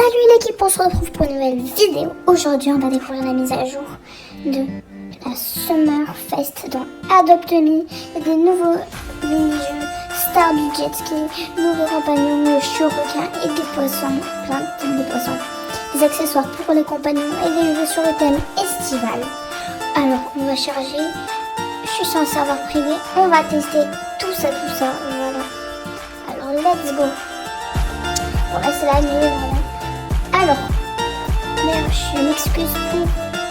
Salut l'équipe, on se retrouve pour une nouvelle vidéo. Aujourd'hui, on va découvrir la mise à jour de la Summer Fest dans Adopt Me. Il y a des nouveaux mini-jeux, Star du jet ski, nouveaux compagnons, le requin et des poissons, plein de types de poissons. Des accessoires pour les compagnons et des jeux sur le thème estival. Alors, on va charger. Je suis sur un serveur privé. On va tester tout ça. Voilà. Alors, let's go. Bon, là, c'est la nuit, voilà. Alors, je m'excuse pour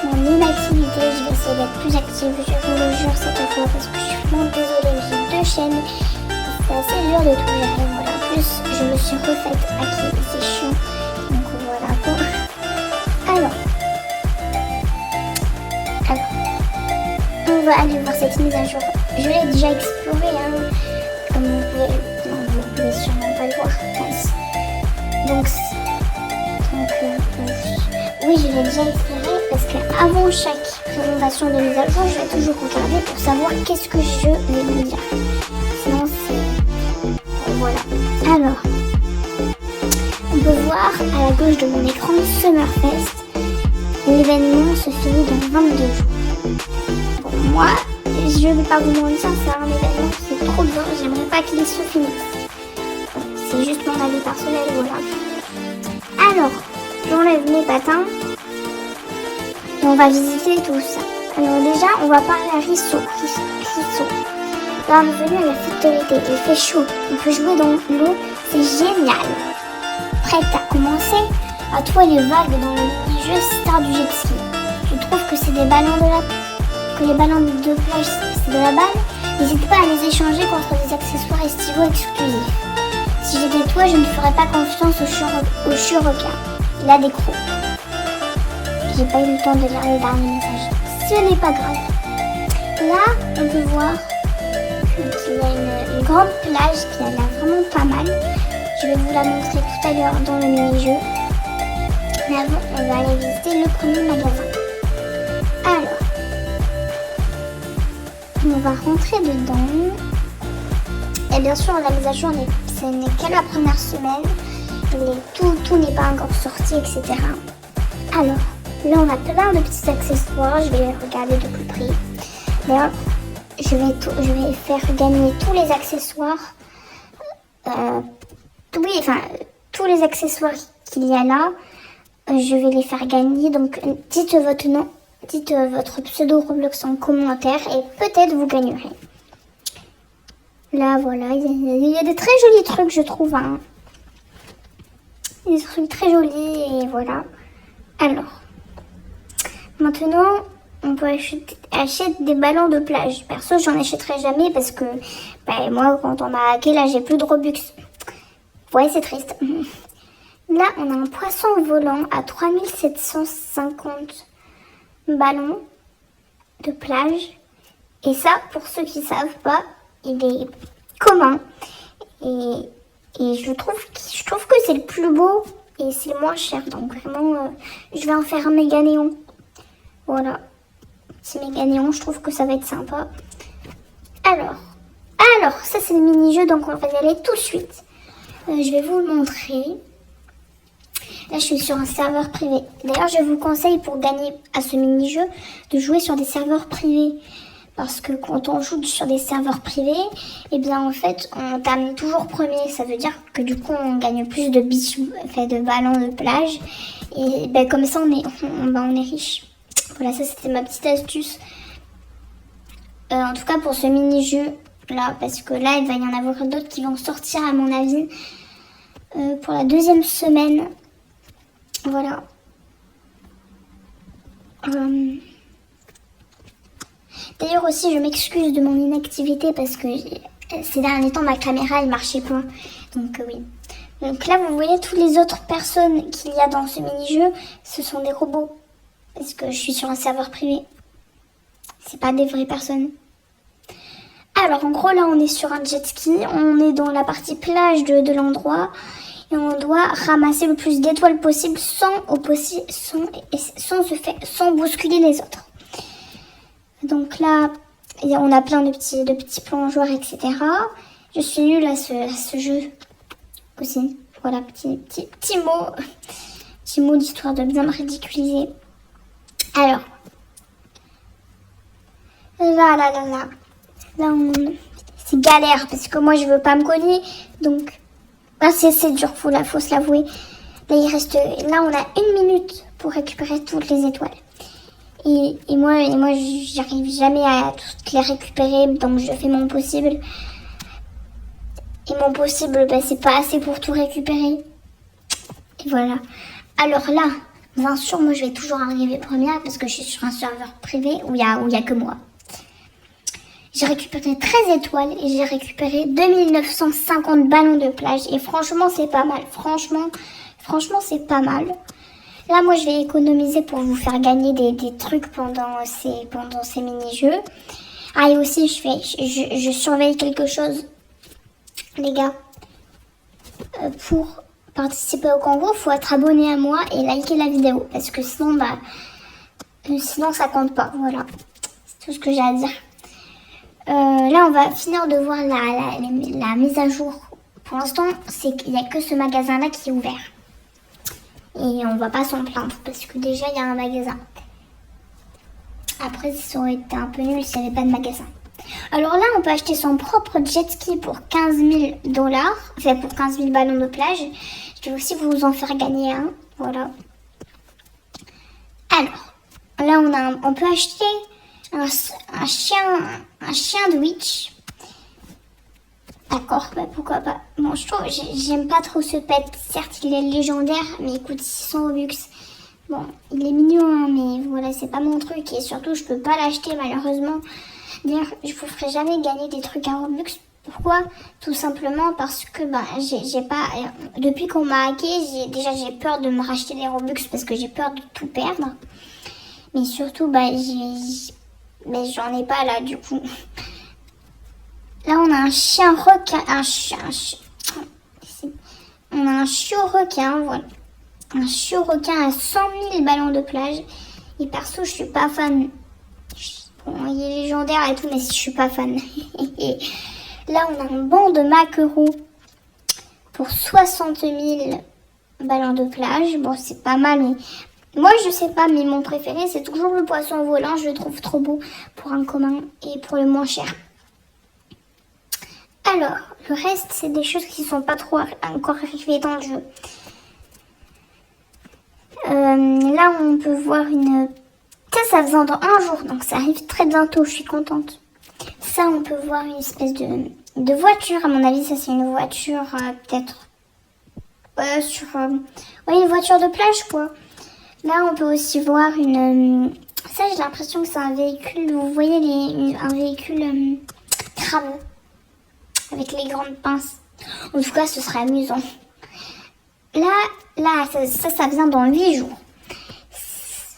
mon inactivité. Je vais essayer d'être plus active, je vous le jure cette fois, parce que je suis vraiment désolée. J'ai 2 chaînes. C'est assez dur de tout gérer. Voilà. En plus, je me suis refaite hacker. C'est chiant. Donc voilà. Bon. Alors, on va aller voir cette mise à jour. Je l'ai déjà explorée, hein, comme vous pouvez sûrement pas le voir, je pense. Donc oui, je l'ai déjà exploré parce qu'avant chaque présentation de mise à jour, je vais toujours regarder pour savoir qu'est-ce que je vais vous dire. Sinon, c'est... Voilà. Alors, on peut voir à la gauche de mon écran Summerfest. L'événement se finit dans 22 jours. Pour moi, je vais pas vous mentir, c'est un événement, c'est trop bien. J'aimerais pas qu'il se finisse. C'est juste mon avis personnel, voilà. Alors, j'enlève mes patins et on va visiter tout ça. Alors déjà, on va parler à Risso. Là, on est venu à la fête de l'été, il fait chaud, on peut jouer dans l'eau, c'est génial. Prête à commencer? À toi les vagues dans le mini-jeu Star du jet ski. Tu trouves que c'est des ballons que les ballons de plage c'est de la balle? N'hésite pas à les échanger contre des accessoires estivaux exclusifs. Si j'étais toi, je ne ferais pas confiance au requin. Il a des crocs. J'ai pas eu le temps de lire les derniers messages. Ce n'est pas grave. Là, on peut voir qu'il y a une grande plage qui a l'air vraiment pas mal. Je vais vous la montrer tout à l'heure dans le mini-jeu. Mais avant, on va aller visiter le premier magasin. Alors, on va rentrer dedans. Et bien sûr, la mise à jour, ce n'est que la première semaine. Tout n'est pas encore sorti, etc. Alors, là, on a plein de petits accessoires. Je vais les regarder de plus près. D'ailleurs, je vais faire gagner tous les accessoires. Tous les accessoires qu'il y a là. Je vais les faire gagner. Donc, dites votre nom, dites votre pseudo Roblox en commentaire et peut-être vous gagnerez. Là, voilà, il y a des très jolis trucs, je trouve. Hein. Des trucs très jolis et voilà. Alors, maintenant, on peut acheter des ballons de plage. Perso, j'en achèterai jamais parce que moi, quand on m'a hacké, là, j'ai plus de Robux. Ouais, c'est triste. Là, on a un poisson volant à 3750 ballons de plage. Et ça, pour ceux qui ne savent pas, il est commun. Et je trouve que c'est le plus beau et c'est le moins cher. Donc vraiment, je vais en faire un méga néon. Voilà. C'est méga néon, je trouve que ça va être sympa. Alors, ça c'est le mini-jeu, donc on va y aller tout de suite. Je vais vous le montrer. Là, je suis sur un serveur privé. D'ailleurs, je vous conseille pour gagner à ce mini-jeu de jouer sur des serveurs privés. Parce que quand on joue sur des serveurs privés, eh bien, en fait, on termine toujours premier. Ça veut dire que du coup, on gagne plus de bijoux, de ballons de plage. Et comme ça, on est riche. Voilà, ça, c'était ma petite astuce. En tout cas, pour ce mini-jeu, là, parce que là, il va y en avoir d'autres qui vont sortir, à mon avis, pour la 2e semaine. Voilà. D'ailleurs aussi, je m'excuse de mon inactivité parce que ces derniers temps, ma caméra, elle marchait pas. Donc oui. Donc là, vous voyez, toutes les autres personnes qu'il y a dans ce mini-jeu, ce sont des robots. Parce que je suis sur un serveur privé. C'est pas des vraies personnes. Alors, en gros, là, on est sur un jet ski. On est dans la partie plage de l'endroit. Et on doit ramasser le plus d'étoiles possible sans bousculer les autres. Donc là, on a plein de petits plongeoires, etc. Je suis nulle à ce jeu aussi. Voilà, petit mot. petits mots d'histoire de bien me ridiculiser. Alors, là, c'est galère parce que moi je veux pas me cogner, donc c'est dur, faut se l'avouer. Là là on a 1 minute pour récupérer toutes les étoiles. Et moi j'arrive jamais à toutes les récupérer, donc je fais mon possible. Et mon possible, c'est pas assez pour tout récupérer. Et voilà. Alors là, bien sûr, moi je vais toujours arriver première parce que je suis sur un serveur privé où il y a que moi. J'ai récupéré 13 étoiles et j'ai récupéré 2950 ballons de plage. Et franchement, c'est pas mal. Franchement, c'est pas mal. Là, moi, je vais économiser pour vous faire gagner des trucs pendant ces mini-jeux. Ah, et aussi, je surveille quelque chose, les gars. Pour participer au concours, il faut être abonné à moi et liker la vidéo. Parce que sinon, sinon ça compte pas. Voilà. C'est tout ce que j'ai à dire. Là, on va finir de voir la mise à jour. Pour l'instant, il n'y a que ce magasin-là qui est ouvert. Et on va pas s'en plaindre parce que déjà, il y a un magasin. Après, ça aurait été un peu nul s'il n'y avait pas de magasin. Alors là, on peut acheter son propre jet ski pour 15 000 $, enfin pour 15 000 ballons de plage. Je vais aussi vous en faire gagner un. Voilà. Alors, là, on peut acheter un chien de witch. D'accord, pourquoi pas. Bon, j'aime pas trop ce pet. Certes, il est légendaire, mais il coûte 600 Robux. Bon, il est mignon, hein, mais voilà, c'est pas mon truc. Et surtout, je peux pas l'acheter, malheureusement. D'ailleurs, je vous ferai jamais gagner des trucs à Robux. Pourquoi? Tout simplement parce que j'ai pas. Depuis qu'on m'a hacké, j'ai peur de me racheter des Robux parce que j'ai peur de tout perdre. Mais surtout, mais j'en ai pas là, du coup. Là, on a un chien requin. On a un chiot requin, voilà. Un chiot requin à 100 000 ballons de plage. Et perso, je suis pas fan. Bon, il est légendaire et tout, mais je suis pas fan. Là, on a un banc de maquereaux pour 60 000 ballons de plage. Bon, c'est pas mal, mais moi, je sais pas, mais mon préféré, c'est toujours le poisson volant. Je le trouve trop beau pour un commun et pour le moins cher. Alors, le reste, c'est des choses qui sont pas trop encore arrivées dans le jeu. Là, on peut voir une... Ça vient dans 1 jour, donc ça arrive très bientôt, je suis contente. Ça, on peut voir une espèce de voiture. À mon avis, ça, c'est une voiture, peut-être... une voiture de plage, quoi. Là, on peut aussi voir une... ça, j'ai l'impression que c'est un véhicule... Vous voyez, un véhicule tram. Avec les grandes pinces. En tout cas, ce serait amusant. Là, ça vient dans 8 jours.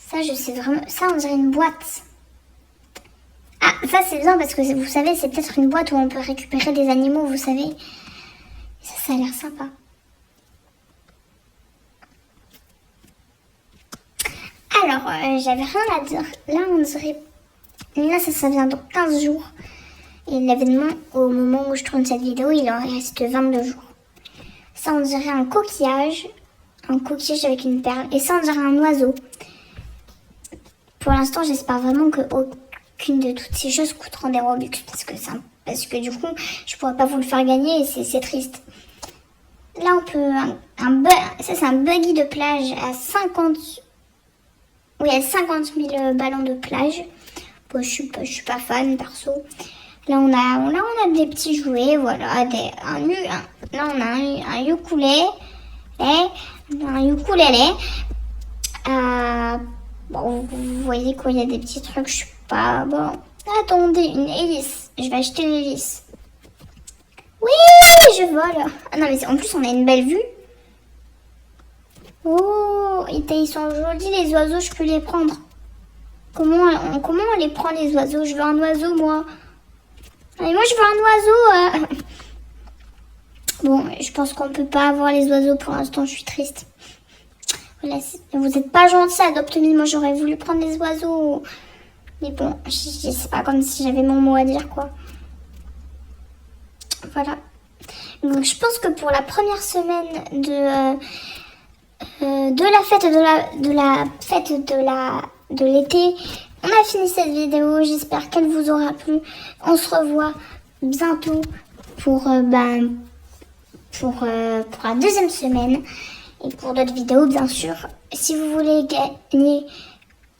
Ça, je sais vraiment... Ça, on dirait une boîte. Ah, ça, c'est bien parce que, vous savez, c'est peut-être une boîte où on peut récupérer des animaux, vous savez. Ça a l'air sympa. Alors, j'avais rien à dire. Là, on dirait... Là, ça vient dans 15 jours. Et l'événement, au moment où je tourne cette vidéo, il en reste 22 jours. Ça, on dirait un coquillage. Un coquillage avec une perle. Et ça, on dirait un oiseau. Pour l'instant, j'espère vraiment que aucune de toutes ces choses coûteront des Robux. Parce que du coup, je pourrais pas vous le faire gagner et c'est triste. Là, on peut... ça, c'est un buggy de plage à 50... Oui, à 50 000 ballons de plage. Bon, je suis pas fan, perso. Là, on a des petits jouets, voilà. Là, on a un ukulélé. Bon, vous voyez quoi, il y a des petits trucs, je sais pas. Bon, attendez, une hélice. Je vais acheter une hélice. Oui, je vole. Ah non, mais en plus, on a une belle vue. Oh, ils sont jolis, les oiseaux, je peux les prendre. Comment on les prend, les oiseaux? Je veux un oiseau, moi. Et moi, je veux un oiseau. Bon, je pense qu'on peut pas avoir les oiseaux pour l'instant, je suis triste. Voilà, vous n'êtes pas gentil, Adopte-Me. Moi, j'aurais voulu prendre les oiseaux. Mais bon, c'est pas comme si j'avais mon mot à dire, quoi. Voilà. Donc, je pense que pour la première semaine de la fête de l'été. On a fini cette vidéo, j'espère qu'elle vous aura plu. On se revoit bientôt pour la deuxième semaine et pour d'autres vidéos bien sûr. Si vous voulez gagner,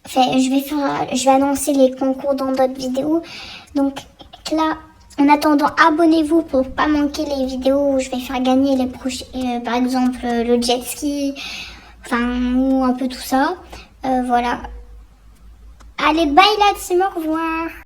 je vais annoncer les concours dans d'autres vidéos. Donc là, en attendant, abonnez-vous pour pas manquer les vidéos où je vais faire gagner les prochains, par exemple le jet ski, ou un peu tout ça. Voilà. Allez, bye la team, au revoir.